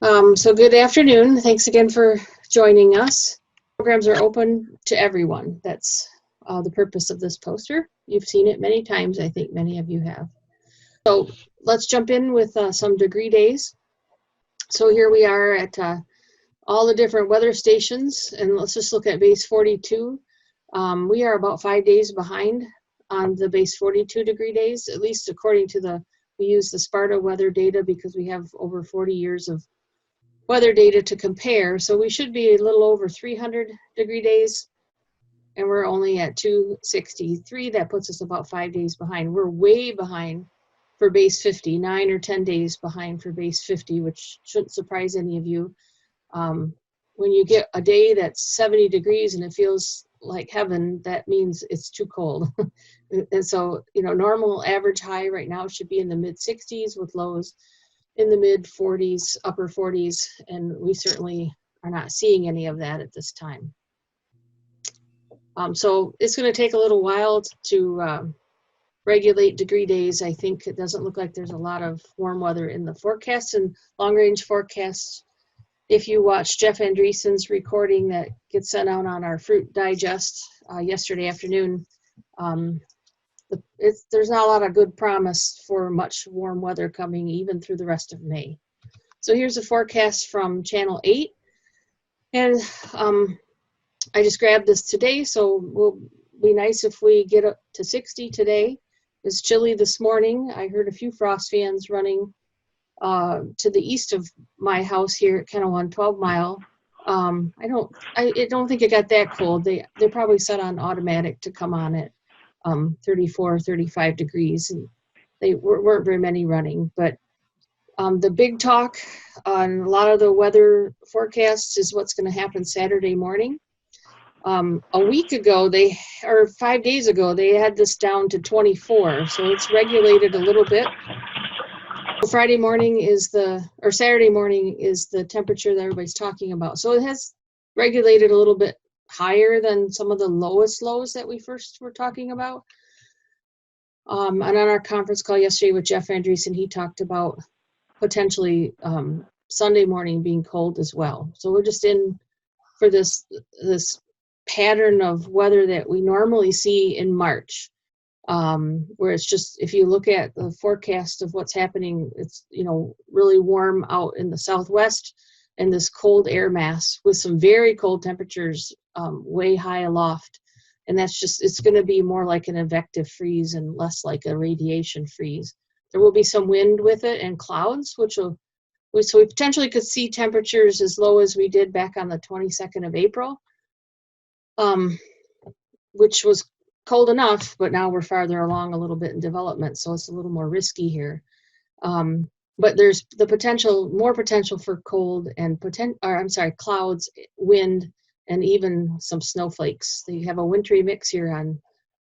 So good afternoon. Thanks again for joining us. Programs are open to everyone. That's the purpose of this poster. You've seen it many times. I think many of you have. So let's jump in with some degree days. So here we are at all the different weather stations, and let's just look at base 42. We are about 5 days behind on the base 42 degree days, at least according to we use the Sparta weather data because we have over 40 years of weather data to compare. So we should be a little over 300 degree days, and we're only at 263. That puts us about 5 days behind. We're way behind for base 50, 9 or 10 days behind for base 50, which shouldn't surprise any of you. When you get a day that's 70 degrees and it feels like heaven, that means it's too cold. And so, normal average high right now should be in the mid 60s with lows in the mid 40s, upper 40s, and we certainly are not seeing any of that at this time. So it's going to take a little while to regulate degree days. I think it doesn't look like there's a lot of warm weather in the forecast and long-range forecasts. If you watch Jeff Andreessen's recording that gets sent out on our Fruit Digest yesterday afternoon, there's not a lot of good promise for much warm weather coming even through the rest of May. So here's a forecast from Channel 8, and I just grabbed this today, so it will be nice if we get up to 60 today. It's chilly this morning. I heard a few frost fans running to the east of my house here at Kennewan 12 Mile. I don't think it got that cold. They're probably set on automatic to come on at 34, 35 degrees, and they weren't very many running. But the big talk on a lot of the weather forecasts is what's going to happen Saturday morning. A week ago, 5 days ago, they had this down to 24, so it's regulated a little bit. Saturday morning is the temperature that everybody's talking about. So it has regulated a little bit higher than some of the lowest lows that we first were talking about. And on our conference call yesterday with Jeff Andreessen, he talked about potentially Sunday morning being cold as well. So we're just in for this pattern of weather that we normally see in March. Where it's just, if you look at the forecast of what's happening, it's, really warm out in the southwest and this cold air mass with some very cold temperatures way high aloft. And it's going to be more like an advective freeze and less like a radiation freeze. There will be some wind with it and clouds, so we potentially could see temperatures as low as we did back on the 22nd of April, which was cold enough, but now we're farther along a little bit in development, so it's a little more risky here. But there's more potential for cold and clouds, wind, and even some snowflakes. They have a wintry mix here on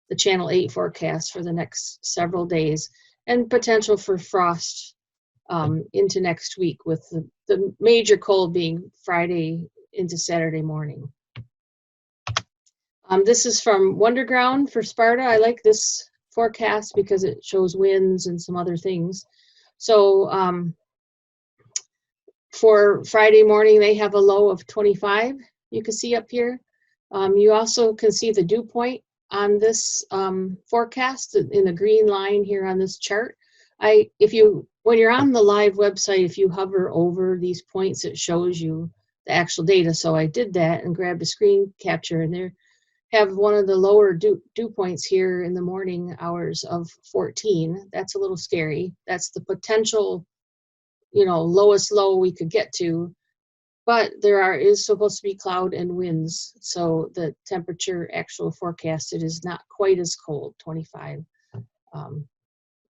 the Channel 8 forecast for the next several days, and potential for frost into next week, with the major cold being Friday into Saturday morning. This is from Wonderground for Sparta. I like this forecast because it shows winds and some other things. So for Friday morning, they have a low of 25. You can see up here. You also can see the dew point on this forecast in the green line here on this chart. When you're on the live website, if you hover over these points, it shows you the actual data. So I did that and grabbed a screen capture, and there have one of the lower dew points here in the morning hours of 14. That's a little scary. That's the potential, lowest low we could get to. But is supposed to be cloud and winds, so the temperature actual forecasted is not quite as cold, 25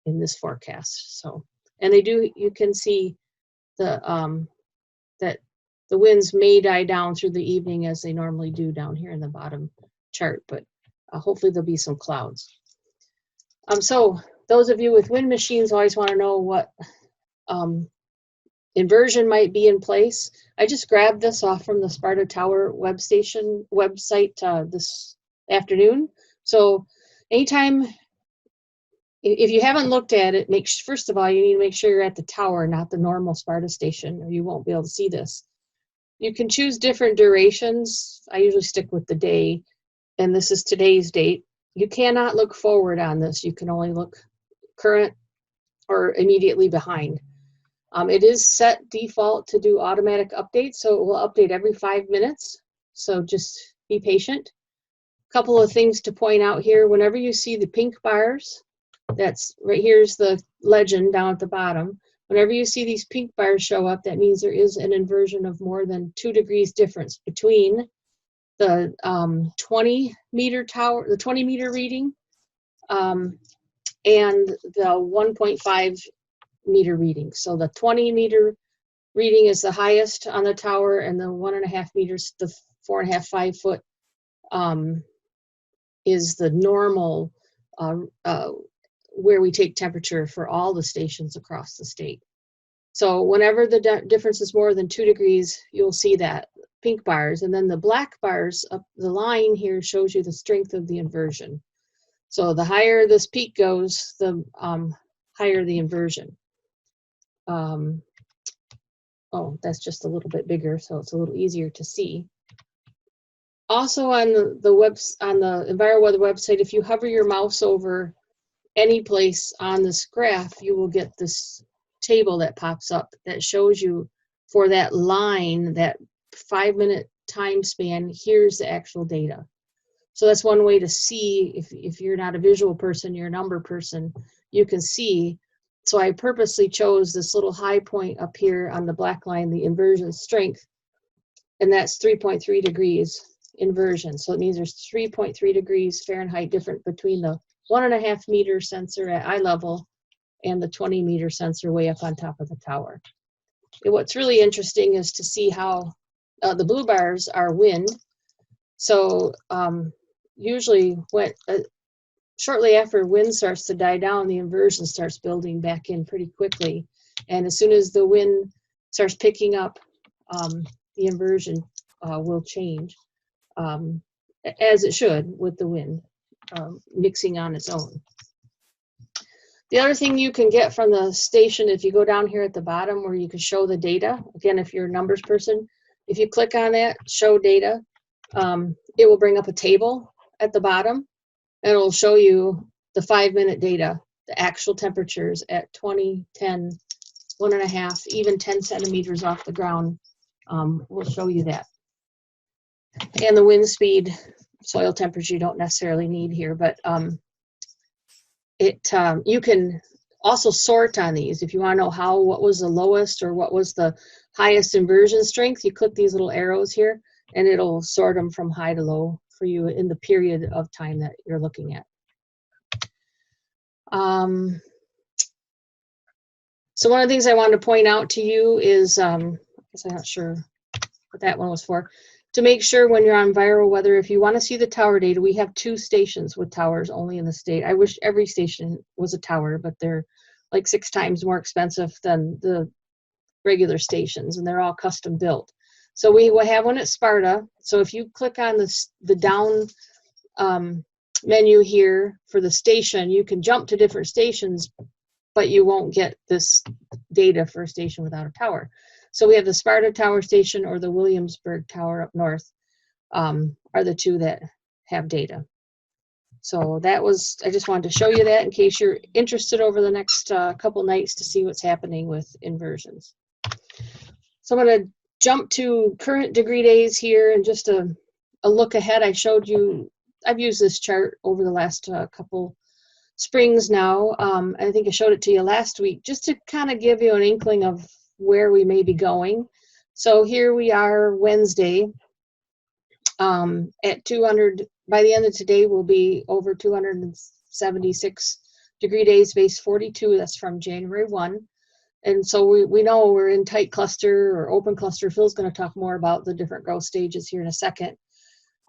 in this forecast. So, and you can see that the winds may die down through the evening as they normally do down here in the bottom chart, but hopefully there'll be some clouds. So those of you with wind machines always want to know what inversion might be in place. I just grabbed this off from the Sparta Tower website this afternoon. So anytime if you haven't looked at it, first of all, you need to make sure you're at the tower, not the normal Sparta station, or you won't be able to see this. You can choose different durations. I usually stick with the day, and this is today's date. You cannot look forward on this. You can only look current or immediately behind. It is set default to do automatic updates, so it will update every 5 minutes. So just be patient. Couple of things to point out here. Whenever you see the pink bars, that's right, here's the legend down at the bottom. Whenever you see these pink bars show up, that means there is an inversion of more than 2 degrees difference between the 20-meter tower, the 20-meter reading, and the 1.5 meter reading. So the 20-meter reading is the highest on the tower, and the 1.5 meters, the 4.5, 5 foot, is the normal where we take temperature for all the stations across the state. So whenever the difference is more than 2 degrees, you'll see that pink bars, and then the black bars up the line here shows you the strength of the inversion. So the higher this peak goes, the higher the inversion. Oh, that's just a little bit bigger, so it's a little easier to see. Also on the EnviroWeather website, if you hover your mouse over any place on this graph, you will get this table that pops up that shows you for that line, that 5-minute time span, here's the actual data. So that's one way to see, if you're not a visual person, you're a number person, you can see. So I purposely chose this little high point up here on the black line, the inversion strength, and that's 3.3 degrees inversion. So it means there's 3.3 degrees Fahrenheit different between the 1.5 meter sensor at eye level and the 20-meter sensor way up on top of the tower. And what's really interesting is to see how the blue bars are wind. So usually when shortly after wind starts to die down, the inversion starts building back in pretty quickly. And as soon as the wind starts picking up, the inversion will change, as it should with the wind mixing on its own. The other thing you can get from the station, if you go down here at the bottom where you can show the data, again, if you're a numbers person, if you click on that, show data, it will bring up a table at the bottom, and it will show you the 5-minute data, the actual temperatures at 20, 10, 1.5, even 10 centimeters off the ground. Will show you that. And the wind speed, soil temperature you don't necessarily need here, but you can also sort on these. If you want to know what was the lowest or what was the highest inversion strength, you click these little arrows here, and it'll sort them from high to low for you in the period of time that you're looking at. So one of the things I wanted to point out to you is, I guess I'm not sure what that one was for, to make sure when you're on EnviroWeather, if you want to see the tower data, we have 2 stations with towers only in the state. I wish every station was a tower, but they're like 6 times more expensive than the regular stations, and they're all custom built. So we will have one at Sparta. So if you click on the down menu here for the station, you can jump to different stations, but you won't get this data for a station without a tower. So we have the Sparta Tower Station or the Williamsburg Tower up north are the 2 that have data. So that was, I just wanted to show you that in case you're interested over the next couple nights to see what's happening with inversions. So I'm going to jump to current degree days here, and just a look ahead. I showed you, I've used this chart over the last couple springs now. I think I showed it to you last week just to kind of give you an inkling of where we may be going. So here we are Wednesday at 200. By the end of today, we'll be over 276 degree days, base 42. That's from January 1. And so we know we're in tight cluster or open cluster. Phil's going to talk more about the different growth stages here in a second.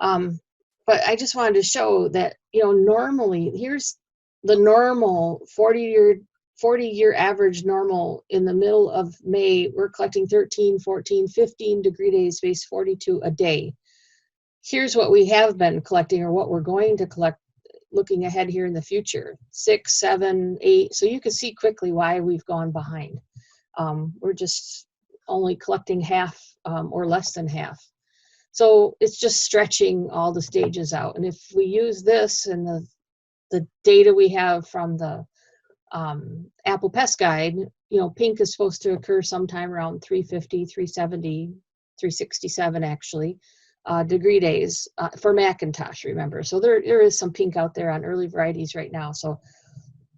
But I just wanted to show that, normally, here's the normal 40-year average normal. In the middle of May, we're collecting 13, 14, 15 degree days, base 42 a day. Here's what we have been collecting, or what we're going to collect looking ahead here in the future, 6, 7, 8. So you can see quickly why we've gone behind. We're just only collecting half or less than half. So it's just stretching all the stages out. And if we use this and the data we have from the Apple Pest Guide, you know, pink is supposed to occur sometime around 350, 370, 367 actually degree days for Macintosh, remember. So there is some pink out there on early varieties right now. So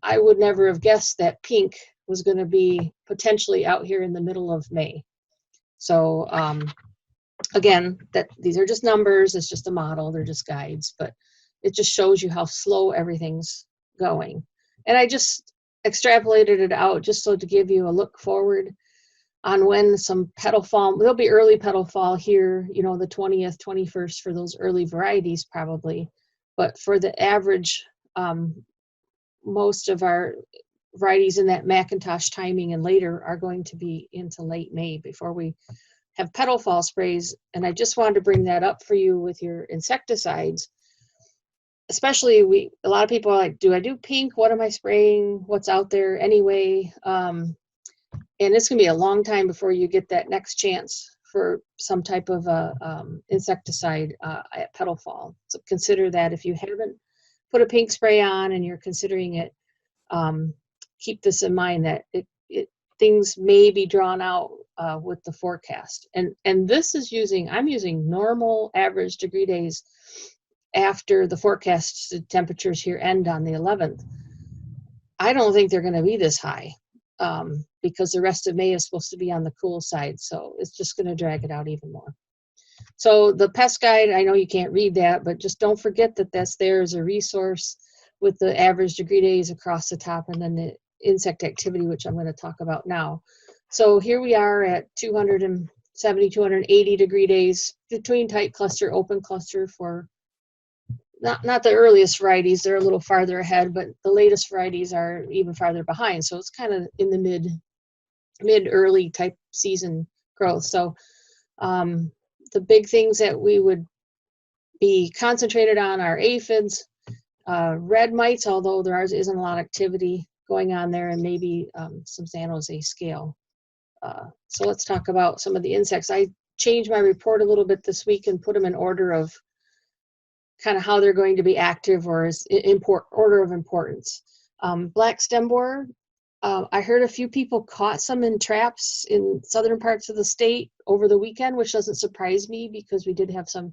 I would never have guessed that pink was going to be potentially out here in the middle of May. So again, these are just numbers. It's just a model. They're just guides, but it just shows you how slow everything's going. And I just extrapolated it out just so to give you a look forward on when some petal fall. There'll be early petal fall here, you know, the 20th, 21st for those early varieties probably. But for the average, most of our varieties in that Macintosh timing and later are going to be into late May before we have petal fall sprays. And I just wanted to bring that up for you with your insecticides. Especially a lot of people are like, do I do pink? What am I spraying? What's out there anyway? And it's gonna be a long time before you get that next chance for some type of insecticide at petal fall. So consider that if you haven't put a pink spray on and you're considering it, keep this in mind that things may be drawn out with the forecast. And this is I'm using normal average degree days after the forecasted temperatures here end on the 11th. I don't think they're going to be this high because the rest of May is supposed to be on the cool side. So it's just going to drag it out even more. So the pest guide, I know you can't read that, but just don't forget that that's there as a resource with the average degree days across the top and then the insect activity, which I'm going to talk about now. So here we are at 270, 280 degree days between tight cluster, open cluster for not the earliest varieties. They're a little farther ahead, but the latest varieties are even farther behind. So it's kind of in the mid-early type season growth. So the big things that we would be concentrated on are aphids, red mites, although there isn't a lot of activity going on there, and maybe some San Jose scale. So let's talk about some of the insects. I changed my report a little bit this week and put them in order of kind of how they're going to be active or as order of importance. Black stem borer, I heard a few people caught some in traps in southern parts of the state over the weekend, which doesn't surprise me because we did have some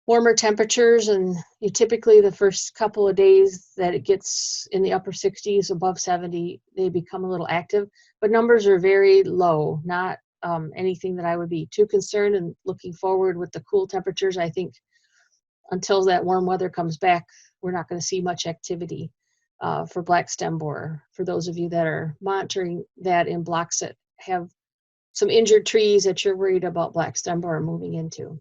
warmer temperatures, and typically the first couple of days that it gets in the upper 60s, above 70, they become a little active, but numbers are very low, not anything that I would be too concerned. And looking forward with the cool temperatures, I think until that warm weather comes back, we're not going to see much activity for black stem borer. For those of you that are monitoring that in blocks that have some injured trees that you're worried about black stem borer moving into.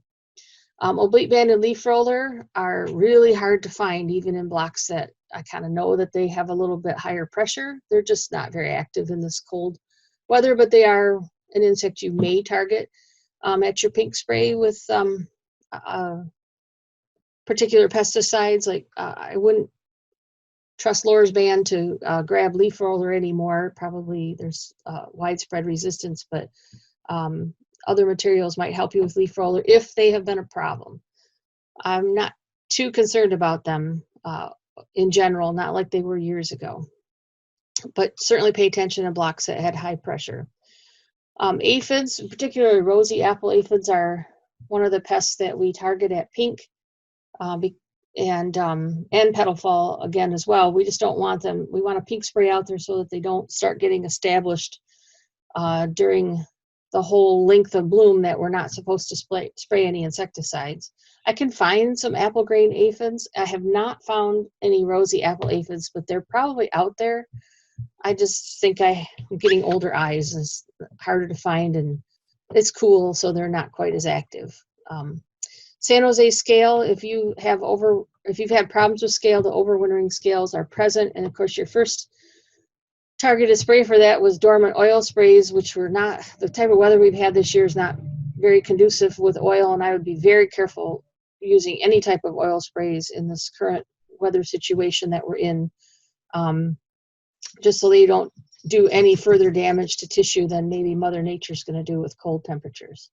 Oblique banded leaf roller are really hard to find even in blocks that I kind of know that they have a little bit higher pressure. They're just not very active in this cold weather, but they are an insect you may target at your pink spray with particular pesticides. Like I wouldn't trust Laura's band to grab leaf roller anymore. Probably there's widespread resistance, but other materials might help you with leaf roller if they have been a problem. I'm not too concerned about them in general, not like they were years ago, but certainly pay attention to blocks that had high pressure. Aphids, particularly rosy apple aphids, are one of the pests that we target at pink and petal fall again as well. We just don't want them. We want a pink spray out there so that they don't start getting established during the whole length of bloom that we're not supposed to spray any insecticides. I can find some apple grain aphids. I have not found any rosy apple aphids, but they're probably out there. I just think I'm getting older eyes. It's harder to find, and it's cool, so they're not quite as active. San Jose scale, if you've had problems with scale, the overwintering scales are present, and of course your first targeted spray for that was dormant oil sprays, which were not, the type of weather we've had this year is not very conducive with oil, and I would be very careful using any type of oil sprays in this current weather situation that we're in, just so they don't do any further damage to tissue than maybe Mother Nature's going to do with cold temperatures.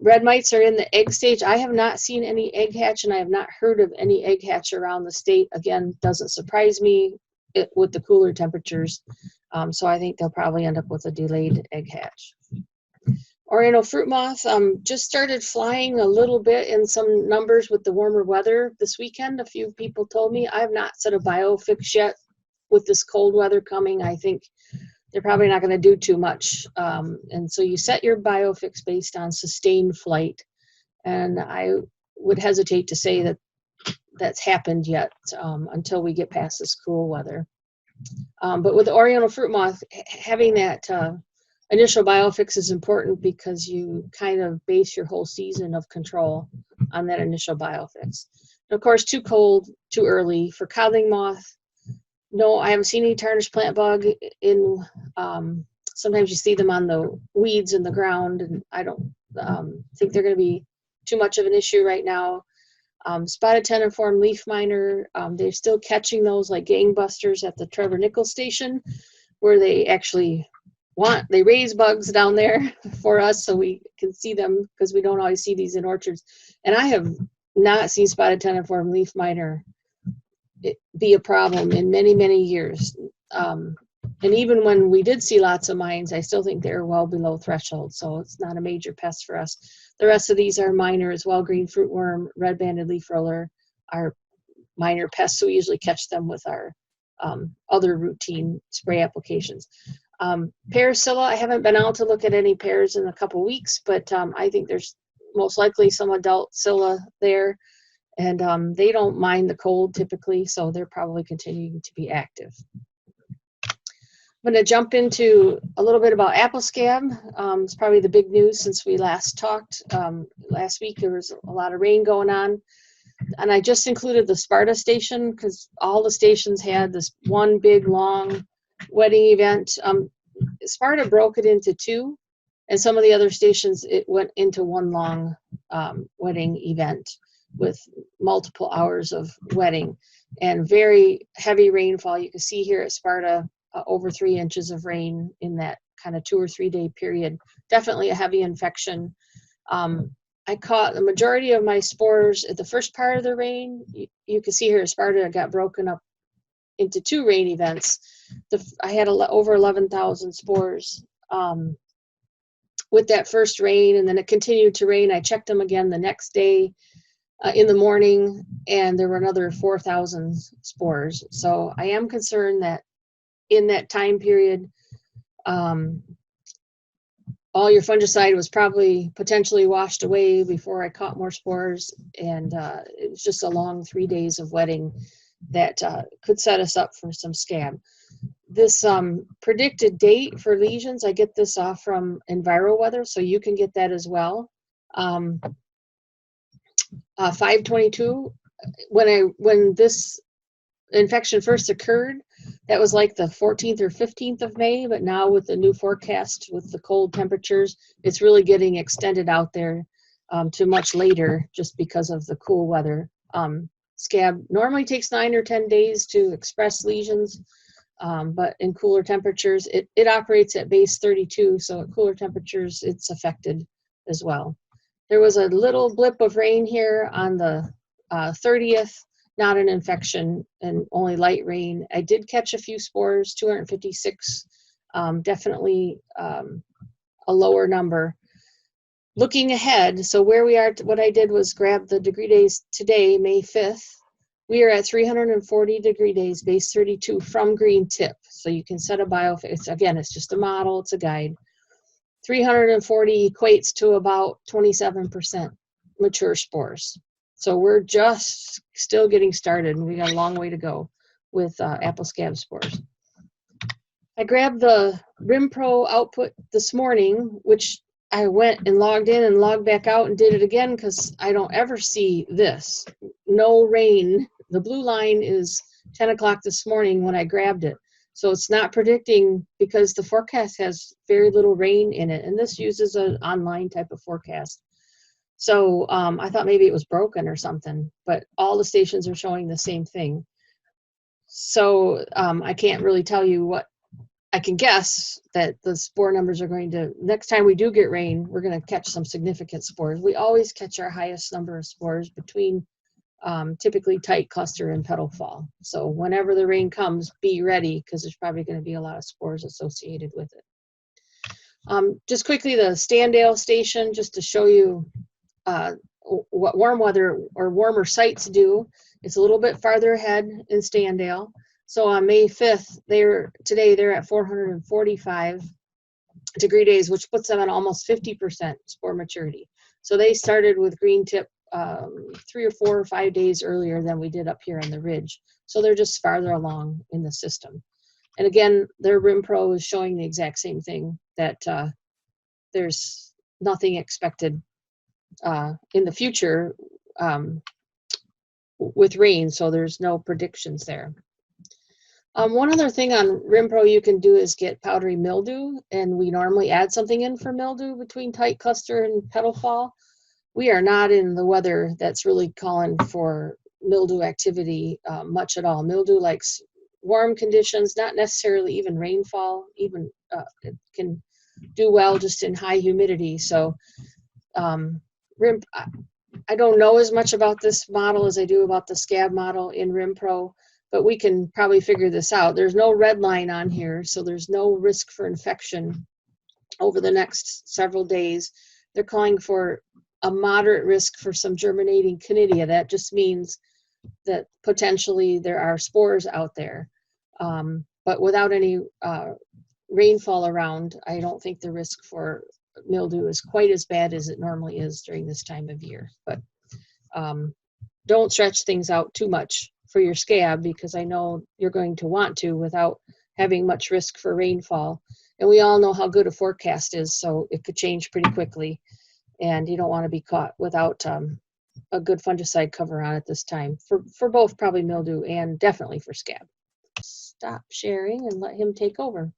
Red mites are in the egg stage. I have not seen any egg hatch, and I have not heard of any egg hatch around the state. Again, doesn't surprise me with the cooler temperatures. So I think they'll probably end up with a delayed egg hatch. Oriental fruit moth just started flying a little bit in some numbers with the warmer weather this weekend. A few people told me. I have not set a biofix yet with this cold weather coming. I think they're probably not going to do too much. And so you set your biofix based on sustained flight. And I would hesitate to say that that's happened yet until we get past this cool weather. But with the Oriental fruit moth, having that initial biofix is important because you kind of base your whole season of control on that initial biofix. And of course, too cold, too early. For codling moth, no, I haven't seen any tarnished plant bug in, sometimes you see them on the weeds in the ground, and I don't think they're going to be too much of an issue right now. Spotted tenniform leaf miner, they're still catching those like gangbusters at the Trevor Nichols station, where they actually they raise bugs down there for us so we can see them, because we don't always see these in orchards. And I have not seen spotted tenniform leaf miner be a problem in many, many years. And even when we did see lots of mines, I still think they're well below threshold, so it's not a major pest for us. The rest of these are minor as well. Green fruitworm, red-banded leaf roller are minor pests, so we usually catch them with our other routine spray applications. Parasilla, I haven't been out to look at any pears in a couple weeks, but I think there's most likely some adult Scilla there, and they don't mind the cold typically, so they're probably continuing to be active. I'm going to jump into a little bit about apple scab. It's probably the big news since we last talked. Last week there was a lot of rain going on, and I just included the Sparta station because all the stations had this one big long wedding event. Sparta broke it into two, and some of the other stations it went into one long wedding event with multiple hours of wedding and very heavy rainfall. You can see here at Sparta over 3 inches of rain in that kind of 2 or 3 day period. Definitely a heavy infection. I caught the majority of my spores at the first part of the rain. You can see here at Sparta got broken up into 2 rain events. I had over 11,000 spores with that first rain, and then it continued to rain. I checked them again the next day in the morning, and there were another 4,000 spores. So I am concerned that in that time period, all your fungicide was probably potentially washed away before I caught more spores, and it was just a long 3 days of wetting that could set us up for some scab. This predicted date for lesions, I get this off from EnviroWeather, so you can get that as well. 5/22, when this infection first occurred, that was like the 14th or 15th of May, but now with the new forecast with the cold temperatures, it's really getting extended out there to much later just because of the cool weather. Scab normally takes 9 or 10 days to express lesions, but in cooler temperatures, it operates at base 32, so at cooler temperatures, it's affected as well. There was a little blip of rain here on the 30th, not an infection and only light rain. I did catch a few spores, 256, definitely a lower number. Looking ahead, so where we are, what I did was grab the degree days today, May 5th. We are at 340 degree days, base 32 from green tip. So you can set a biofix. Again, it's just a model, it's a guide. 340 equates to about 27% mature spores. So we're just still getting started, and we got a long way to go with apple scab spores. I grabbed the RimPro output this morning, which I went and logged in and logged back out and did it again because I don't ever see this. No rain. The blue line is 10 o'clock this morning when I grabbed it. So it's not predicting because the forecast has very little rain in it. And this uses an online type of forecast. So I thought maybe it was broken or something, but all the stations are showing the same thing. So I can't really tell you what. I can guess that the spore numbers are going to, next time we do get rain, we're going to catch some significant spores. We always catch our highest number of spores between typically tight cluster and petal fall. So whenever the rain comes, be ready, because there's probably going to be a lot of spores associated with it. Just quickly, the Standale station, just to show you what warm weather or warmer sites do. It's a little bit farther ahead in Standale. So on May 5th, today they're at 445 degree days, which puts them at almost 50% spore maturity. So they started with green tip 3 or 4 or 5 days earlier than we did up here on the ridge. So they're just farther along in the system. And again, their RimPro is showing the exact same thing, that there's nothing expected in the future with rain, so there's no predictions there. One other thing on RimPro you can do is get powdery mildew, and we normally add something in for mildew between tight cluster and petal fall. We are not in the weather that's really calling for mildew activity much at all. Mildew likes warm conditions, not necessarily even rainfall. Even it can do well just in high humidity. So I don't know as much about this model as I do about the scab model in RimPro, but we can probably figure this out. There's no red line on here, so there's no risk for infection over the next several days. They're calling for a moderate risk for some germinating conidia. That just means that potentially there are spores out there. But without any rainfall around, I don't think the risk for mildew is quite as bad as it normally is during this time of year. But don't stretch things out too much for your scab, because I know you're going to want to without having much risk for rainfall. And we all know how good a forecast is, so it could change pretty quickly, and you don't want to be caught without a good fungicide cover on at this time for both probably mildew and definitely for scab. Stop sharing and let him take over.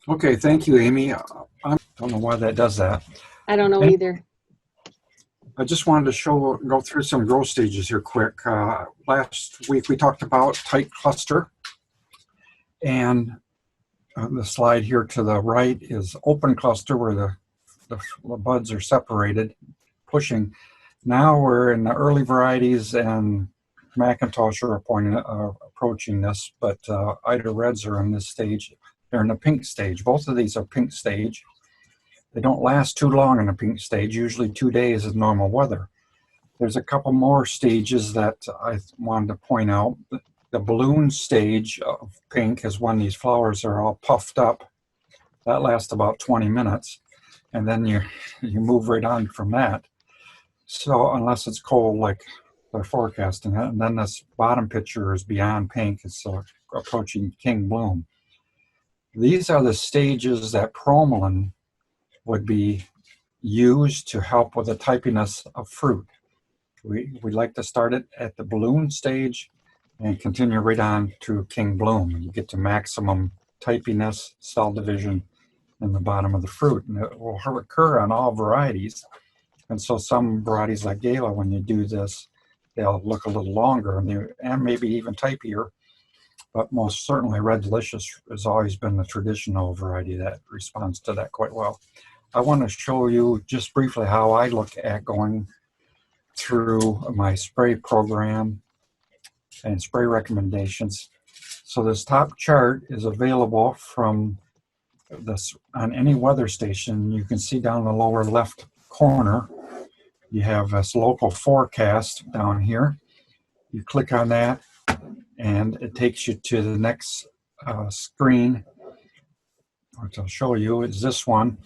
Okay, thank you, Amy. I don't know why that does that. I don't know either. I just wanted to go through some growth stages here quick. Last week we talked about tight cluster, and the slide here to the right is open cluster, where the buds are separated, pushing. Now we're in the early varieties, and McIntosh are approaching this, but Ida Reds are in this stage. They're in the pink stage. Both of these are pink stage. They don't last too long in the pink stage. Usually 2 days is normal weather. There's a couple more stages that I wanted to point out. The balloon stage of pink is when these flowers are all puffed up. That lasts about 20 minutes. And then you move right on from that. So unless it's cold like they're forecasting it. And then this bottom picture is beyond pink. It's approaching king bloom. These are the stages that Promelin would be used to help with the typiness of fruit. We like to start it at the balloon stage and continue right on to king bloom. You get to maximum typiness, cell division in the bottom of the fruit. And it will occur on all varieties. And so some varieties like Gala, when you do this, they'll look a little longer and maybe even typier. But most certainly Red Delicious has always been the traditional variety that responds to that quite well. I want to show you just briefly how I look at going through my spray program and spray recommendations. So this top chart is available from this on any weather station. You can see down in the lower left corner, you have this local forecast down here. You click on that, and it takes you to the next screen, which I'll show you is this one.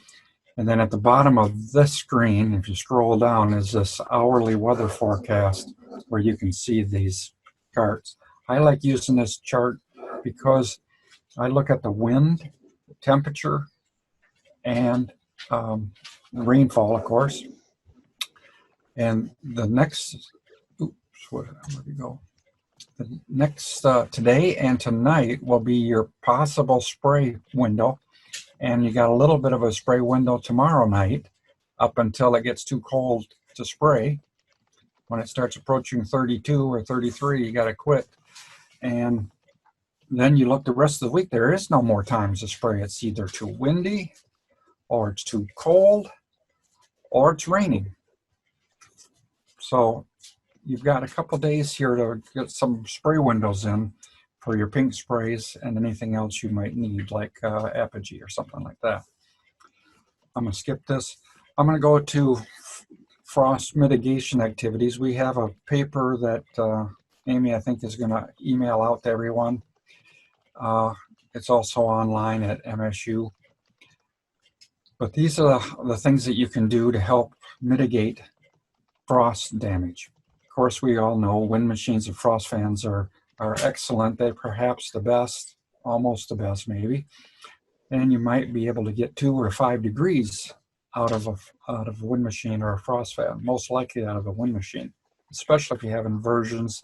And then at the bottom of this screen, if you scroll down, is this hourly weather forecast where you can see these charts. I like using this chart because I look at the wind, the temperature, and rainfall, of course. And the next, oops, where'd we go? The next today and tonight will be your possible spray window. And you got a little bit of a spray window tomorrow night up until it gets too cold to spray. When it starts approaching 32 or 33, you got to quit. And then you look the rest of the week, there is no more times to spray. It's either too windy, or it's too cold, or it's raining. So you've got a couple days here to get some spray windows in for your pink sprays and anything else you might need, like Apogee or something like that. I'm going to skip this. I'm going to go to frost mitigation activities. We have a paper that Amy, I think, is going to email out to everyone. It's also online at MSU. But these are the things that you can do to help mitigate frost damage. Of course, we all know wind machines and frost fans are excellent. They're perhaps the best, almost the best maybe. And you might be able to get 2 or 5 degrees out of a wind machine or a frost fan, most likely out of a wind machine, especially if you have inversions.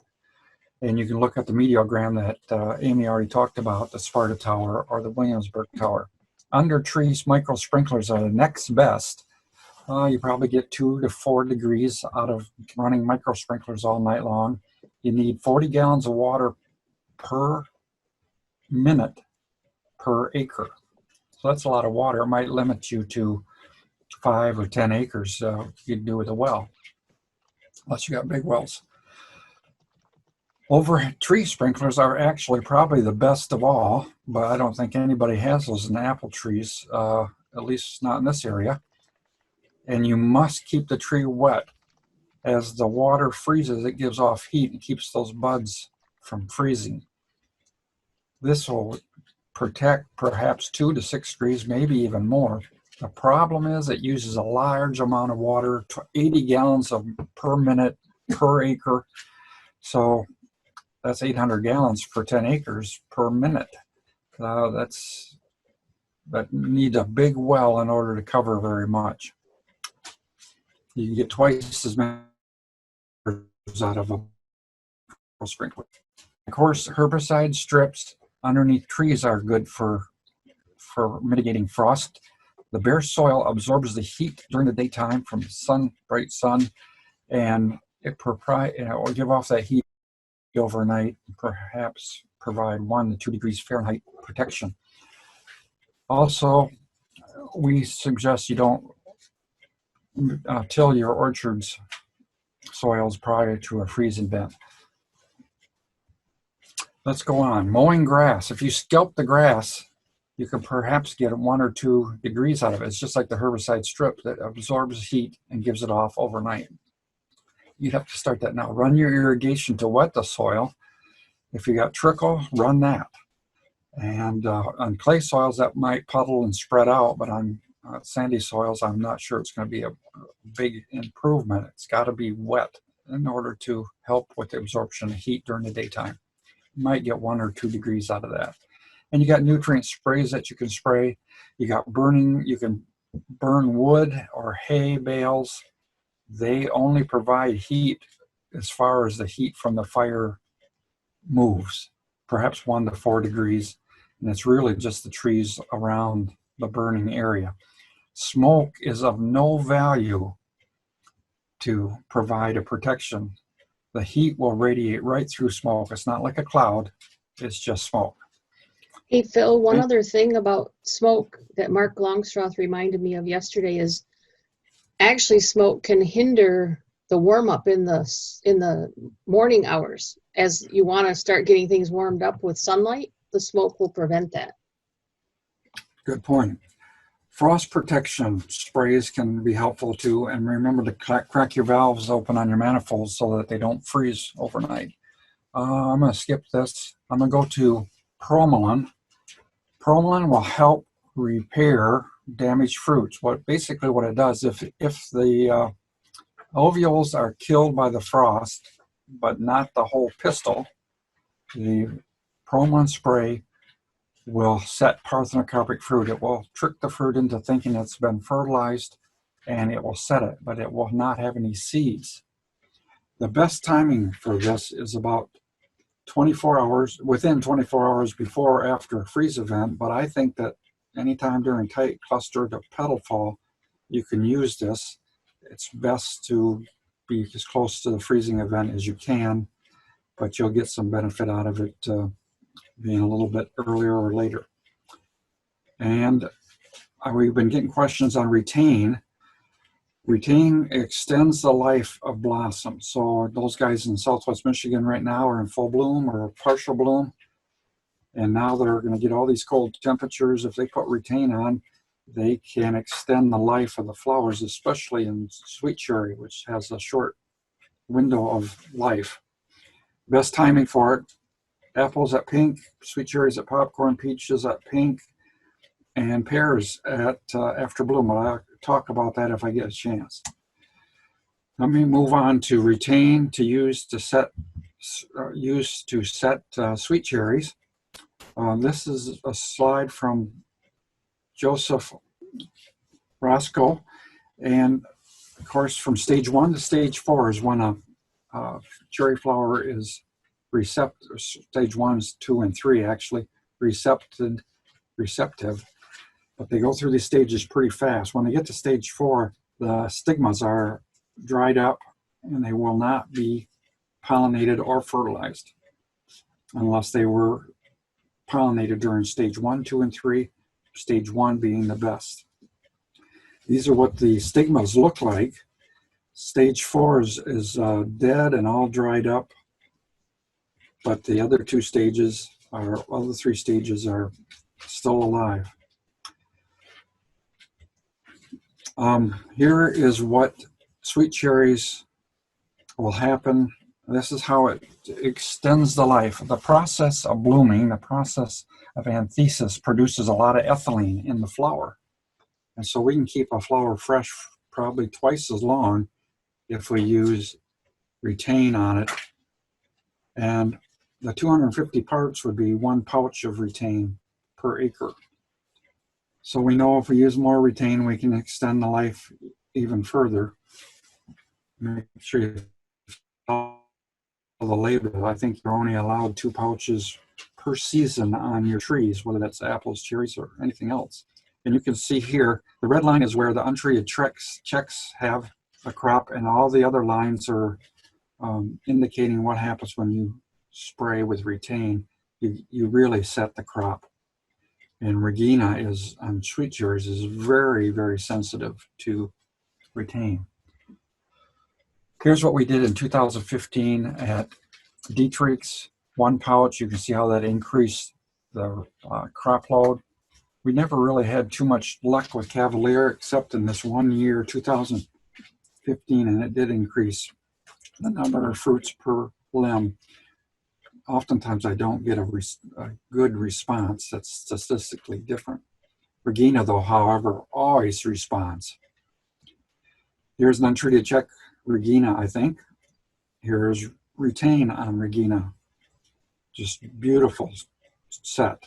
And you can look at the meteogram that Amy already talked about, the Sparta Tower or the Williamsburg Tower. Under trees, micro sprinklers are the next best. You probably get 2 to 4 degrees out of running micro sprinklers all night long. You need 40 gallons of water per minute per acre. So that's a lot of water. It might limit you to 5 or 10 acres you can do with a well, unless you got big wells. Over tree sprinklers are actually probably the best of all, but I don't think anybody has those in apple trees, at least not in this area. And you must keep the tree wet. As the water freezes, it gives off heat and keeps those buds from freezing. This will protect perhaps 2 to 6 degrees, maybe even more. The problem is it uses a large amount of water, 80 gallons per minute per acre. So that's 800 gallons for 10 acres per minute. That needs a big well in order to cover very much. You can get twice as many out of a sprinkler. Of course, herbicide strips underneath trees are good for mitigating frost. The bare soil absorbs the heat during the daytime from the sun, bright sun, and it will give off that heat overnight, and perhaps provide 1 to 2 degrees Fahrenheit protection. Also, we suggest you don't till your orchard's soils prior to a freeze event. Let's go on. Mowing grass. If you scalp the grass, you can perhaps get 1 or 2 degrees out of it. It's just like the herbicide strip that absorbs heat and gives it off overnight. You'd have to start that now. Run your irrigation to wet the soil. If you got trickle, run that. And on clay soils, that might puddle and spread out, but on sandy soils, I'm not sure it's going to be a big improvement. It's got to be wet in order to help with the absorption of heat during the daytime. You might get 1 or 2 degrees out of that. And you got nutrient sprays that you can spray. You got burning, you can burn wood or hay bales. They only provide heat as far as the heat from the fire moves, perhaps 1 to 4 degrees. And it's really just the trees around the burning area. Smoke is of no value to provide a protection. The heat will radiate right through smoke. It's not like a cloud, it's just smoke. Hey, Phil, one other thing about smoke that Mark Longstroth reminded me of yesterday is actually smoke can hinder the warm up in the morning hours. As you want to start getting things warmed up with sunlight, the smoke will prevent that. Good point. Frost protection sprays can be helpful too, and remember to crack your valves open on your manifolds so that they don't freeze overnight. I'm going to skip this. I'm going to go to Promelin. Promelin will help repair damaged fruits. Basically what it does, if the ovules are killed by the frost, but not the whole pistil, the Promelin spray will set parthenocarpic fruit. It will trick the fruit into thinking it's been fertilized, and it will set it, but it will not have any seeds. The best timing for this is about 24 hours, within 24 hours before or after a freeze event, but I think that anytime during tight cluster to petal fall, you can use this. It's best to be as close to the freezing event as you can, but you'll get some benefit out of it being a little bit earlier or later. And we've been getting questions on retain. Retain extends the life of blossom. So those guys in Southwest Michigan right now are in full bloom or partial bloom. And now they're going to get all these cold temperatures. If they put retain on, they can extend the life of the flowers, especially in sweet cherry, which has a short window of life. Best timing for it: apples at pink, sweet cherries at popcorn, peaches at pink, and pears at after bloom. I'll talk about that if I get a chance. Let me move on to retain to use to set sweet cherries. This is a slide from Joseph Roscoe, and of course from stage 1 to stage 4 is when a cherry flower is receptive. Stage 1 is 2 and 3 actually receptive, but they go through these stages pretty fast. When they get to stage 4, the stigmas are dried up and they will not be pollinated or fertilized unless they were pollinated during stage 1, 2, and 3, stage 1 being the best. These are what the stigmas look like. Stage 4 is dead and all dried up, but the other 2 stages are, all the 3 stages are still alive. Here is what sweet cherries will happen. This is how it extends the life. The process of blooming, the process of anthesis, produces a lot of ethylene in the flower. And so we can keep a flower fresh probably twice as long if we use retain on it. And the 250 parts would be 1 pouch of retain per acre. So we know if we use more retain, we can extend the life even further. Make sure you follow the label. I think you're only allowed 2 pouches per season on your trees, whether that's apples, cherries, or anything else. And you can see here, the red line is where the untreated checks have a crop, and all the other lines are indicating what happens when you spray with retain. You really set the crop. And Regina is, on sweet cherries, is very, very sensitive to retain. Here's what we did in 2015 at Dietrich's, 1 pouch. You can see how that increased the crop load. We never really had too much luck with Cavalier except in this 1 year, 2015, and it did increase the number of fruits per limb. Oftentimes I don't get a good response. That's statistically different. Regina, though, however, always responds. Here's an untreated check Regina, I think. Here's retain on Regina. Just beautiful set.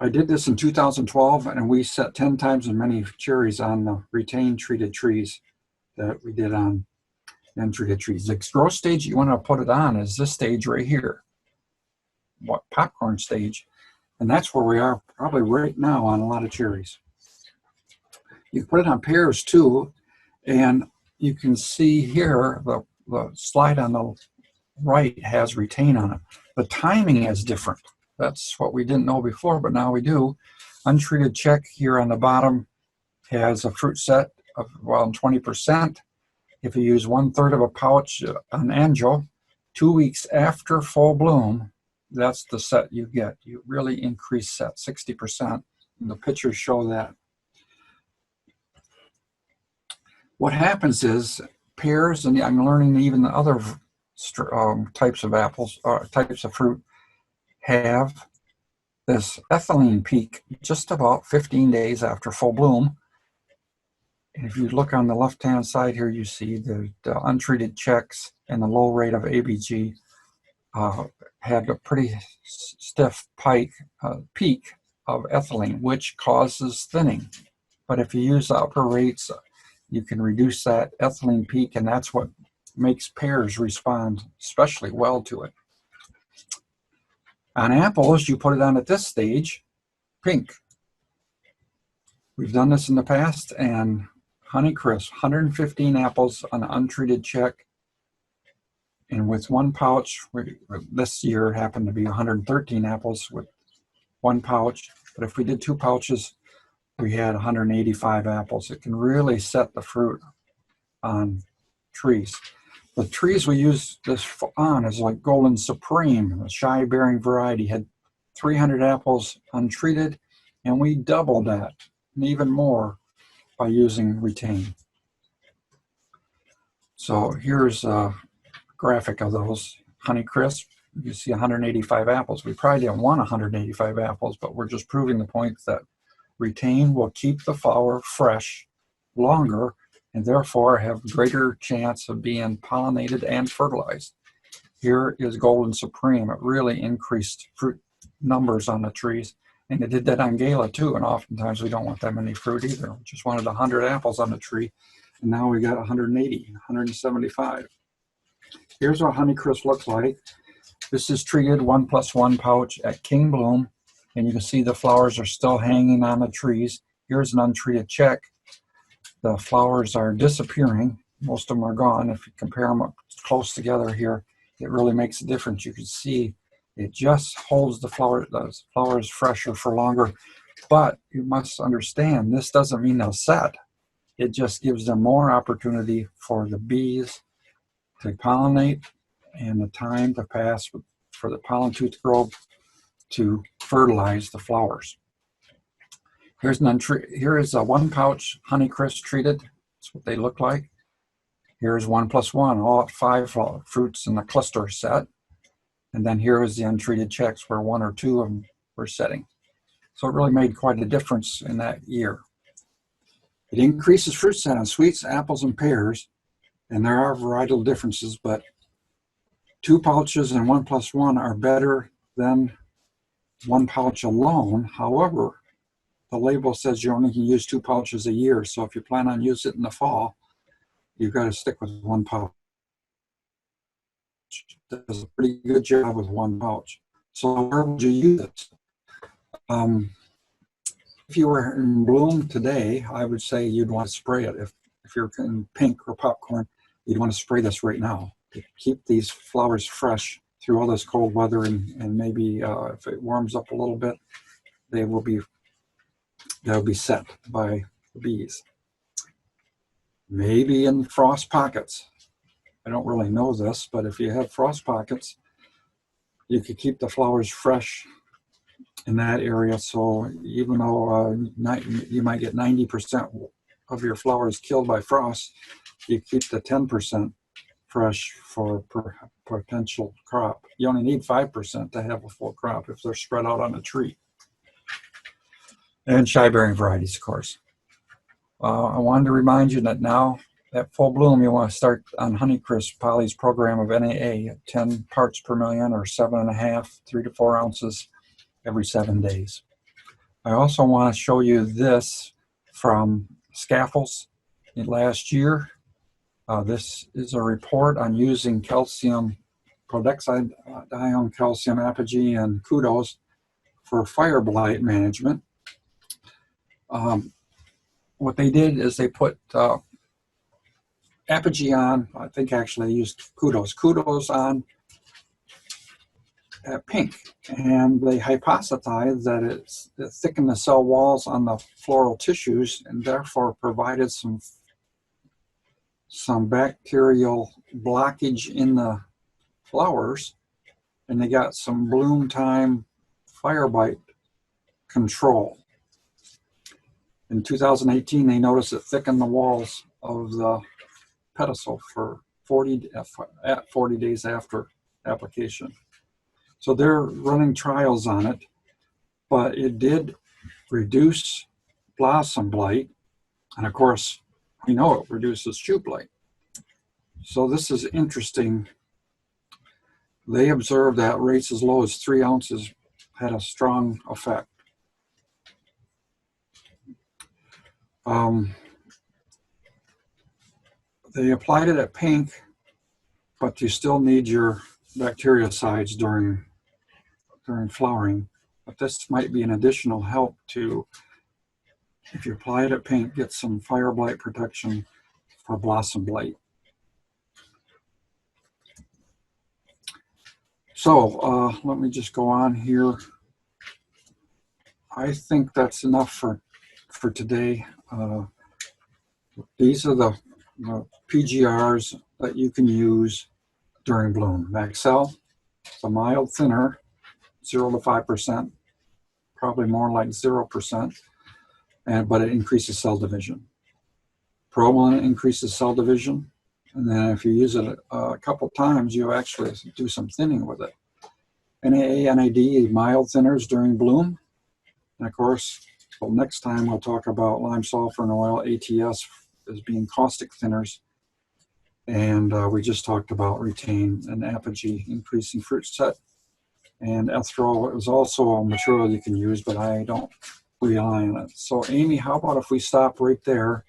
I did this in 2012, and we set 10 times as many cherries on the retain treated trees that we did on untreated trees. The growth stage you want to put it on is this stage right here, what popcorn stage, and that's where we are probably right now on a lot of cherries. You can put it on pears too, and you can see here the slide on the right has retain on it. The timing is different. That's what we didn't know before, but now we do. Untreated check here on the bottom has a fruit set of around 20%. If you use 1/3 of a pouch on Angel, 2 weeks after full bloom, that's the set you get. You really increase set 60%. And the pictures show that. What happens is pears, and I'm learning even the other types of apples, types of fruit, have this ethylene peak just about 15 days after full bloom. And if you look on the left-hand side here, you see the untreated checks and the low rate of ABG had a pretty stiff peak of ethylene, which causes thinning. But if you use the upper rates, you can reduce that ethylene peak, and that's what makes pears respond especially well to it. On apples, you put it on at this stage, pink. We've done this in the past, and Honeycrisp, 115 apples on an untreated check. And with one pouch, this year happened to be 113 apples with one pouch. But if we did 2 pouches, we had 185 apples. It can really set the fruit on trees. The trees we use this on is like Golden Supreme, a shy bearing variety, had 300 apples untreated, and we doubled that and even more by using Retain. So here's a graphic of those Honeycrisp. You see 185 apples. We probably didn't want 185 apples, but we're just proving the point that Retain will keep the flower fresh longer and therefore have greater chance of being pollinated and fertilized. Here is Golden Supreme. It really increased fruit numbers on the trees, and it did that on Gala too, and oftentimes we don't want that many fruit either. We just wanted 100 apples on the tree, and now we got 180, 175. Here's what Honeycrisp looks like. This is treated 1+1 pouch at King Bloom, and you can see the flowers are still hanging on the trees. Here's an untreated check. The flowers are disappearing. Most of them are gone. If you compare them up close together here, it really makes a difference. You can see it just holds the flowers fresher for longer. But you must understand, this doesn't mean they'll set. It just gives them more opportunity for the bees to pollinate and the time to pass for the pollen tooth grove to fertilize the flowers. Here is a 1 pouch Honeycrisp treated. That's what they look like. Here's 1+1, all 5 fruits in the cluster set. And then here is the untreated checks where 1 or 2 of them were setting. So it really made quite a difference in that year. It increases fruit set on sweets, apples, and pears. And there are varietal differences, but 2 pouches and 1+1 are better than 1 pouch alone. However, the label says you only can use 2 pouches a year. So if you plan on using it in the fall, you've got to stick with 1 pouch. It does a pretty good job with 1 pouch. So where would you use it? If you were in bloom today, I would say you'd want to spray it. If you're in pink or popcorn, you'd want to spray this right now to keep these flowers fresh through all this cold weather, and maybe if it warms up a little bit, they'll be set by the bees. Maybe in frost pockets. I don't really know this, but if you have frost pockets, you could keep the flowers fresh in that area. So even though you might get 90% of your flowers killed by frost, you keep the 10% fresh for potential crop. You only need 5% to have a full crop if they're spread out on a tree. And shy bearing varieties, of course. I wanted to remind you that now at full bloom, you want to start on Honeycrisp Polly's program of NAA at 10 parts per million or 7.5, 3 to 4 ounces every 7 days. I also want to show you this from Scaffolds last year. This is a report on using calcium, Protexadione calcium, Apogee, and Kudos for fire blight management. What they did is they put Apogee on, I think actually they used Kudos on pink, and they hypothesized that it thickened the cell walls on the floral tissues and therefore provided some bacterial blockage in the flowers, and they got some bloom time fire blight control. In 2018, they noticed it thickened the walls of the pedicel for 40 days after application. So they're running trials on it, but it did reduce blossom blight, and of course, we know it reduces shoot blight. So this is interesting. They observed that rates as low as 3 ounces had a strong effect. They applied it at pink, but you still need your bactericides during flowering. But this might be an additional help to if you apply it at paint, get some fire blight protection for blossom blight. So let me just go on here. I think that's enough for today. These are the PGRs that you can use during bloom. Maxell, it's a mild thinner, 0 to 5%, probably more like 0%, but it increases cell division. Provolone increases cell division, and then if you use it a couple times, you actually do some thinning with it. NAA, NAD, mild thinners during bloom. And of course, well, next time we'll talk about lime, sulfur, and oil, ATS as being caustic thinners. And we just talked about retain and apogee, increasing fruit set. And ethyl is also a material you can use, but I don't rely on it. So Amy, how about if we stop right there